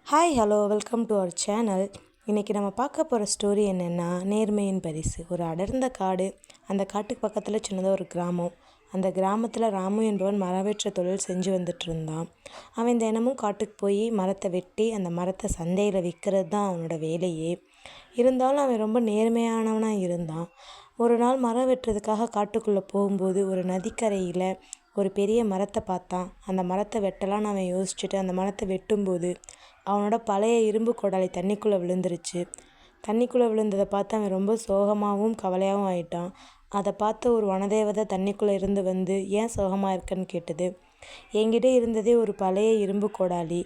Hi hello welcome to our channel. இன்றைக்கி நம்ம பார்க்க போகிற ஸ்டோரி என்னென்னா, நேர்மையின் பரிசு. ஒரு அடர்ந்த காடு. அந்த காட்டுக்கு பக்கத்தில் சின்னதாக ஒரு கிராமம். அந்த கிராமத்தில் ராமு என்பவன் மரவெற்ற தொழில் செஞ்சு வந்துட்டு இருந்தான். அவன் தினமும் காட்டுக்கு போய் மரத்தை வெட்டி அந்த மரத்தை சந்தையில் விற்கிறது தான் அவனோட வேலையே. இருந்தாலும் அவன் ரொம்ப நேர்மையானவனாக இருந்தான். ஒரு நாள் மரம் வெட்டுறதுக்காக காட்டுக்குள்ளே போகும்போது ஒரு நதிக்கரையில் ஒரு பெரிய மரத்தை பார்த்தான். அந்த மரத்தை வெட்டலான்னு அவன் யோசிச்சுட்டு அந்த மரத்தை வெட்டும்போது அவனோட பழைய இரும்பு கோடாலி தண்ணிக்குள்ளே விழுந்துருச்சு. தண்ணிக்குள்ளே விழுந்ததை பார்த்து அவன் ரொம்ப சோகமாகவும் கவலையாகவும் ஆயிட்டான். அதை பார்த்து ஒரு வனதேவதை தண்ணிக்குள்ளே இருந்து வந்து, ஏன் சோகமாக இருக்கன்னு கேட்டது. என்கிட்ட இருந்ததே ஒரு பழைய இரும்பு கோடாலி,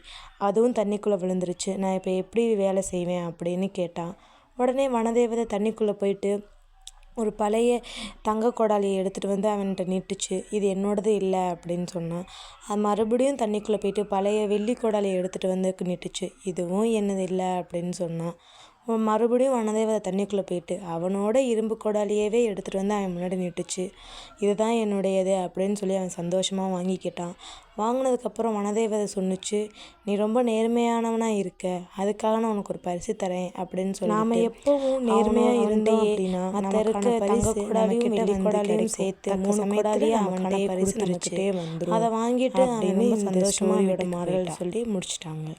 அதுவும் தண்ணிக்குள்ளே விழுந்துருச்சு, நான் இப்போ எப்படி வேலை செய்வேன் அப்படின்னு கேட்டான். உடனே வனதேவதை தண்ணிக்குள்ளே போயிட்டு ஒரு பழைய தங்க கோடாலியை எடுத்துகிட்டு வந்து அவன்கிட்ட நீட்டுச்சு. இது என்னோடது இல்லை அப்படின்னு சொன்னான். அது மறுபடியும் தண்ணிக்குள்ளே போயிட்டு பழைய வெள்ளி கோடாலியை எடுத்துகிட்டு வந்து நீட்டுச்சு. இதுவும் என்னது இல்லை அப்படின்னு சொன்னான். மறுபடியும் வனதேவதை தண்ணிக்குள்ளே போயிட்டு அவனோட இரும்பு கோடாலியவே எடுத்துகிட்டு வந்து அவன் முன்னாடி நீட்டுச்சு. இதுதான் என்னுடையது அப்படின்னு சொல்லி அவன் சந்தோஷமாக வாங்கிக்கிட்டான். வாங்கினதுக்கப்புறம் வனதேவதை சொன்னிச்சு, நீ ரொம்ப நேர்மையானவனாக இருக்க, அதுக்காக நான் உனக்கு ஒரு பரிசு தரேன் அப்படின்னு சொல்லி. நாம் எப்பவும் நேர்மையாக இருந்தோம் அப்படின்னா மற்ற இருக்க தங்க கோடாலியும் வெள்ளி கோடாலியும் சேர்த்து 3 கோடாலியே அவனோட பரிசு நம்மக்கிட்டே வந்துடும். அதை வாங்கிட்டு அப்படின்னு சந்தோஷமாக அவனோட மாறல் சொல்லி முடிச்சிட்டாங்க.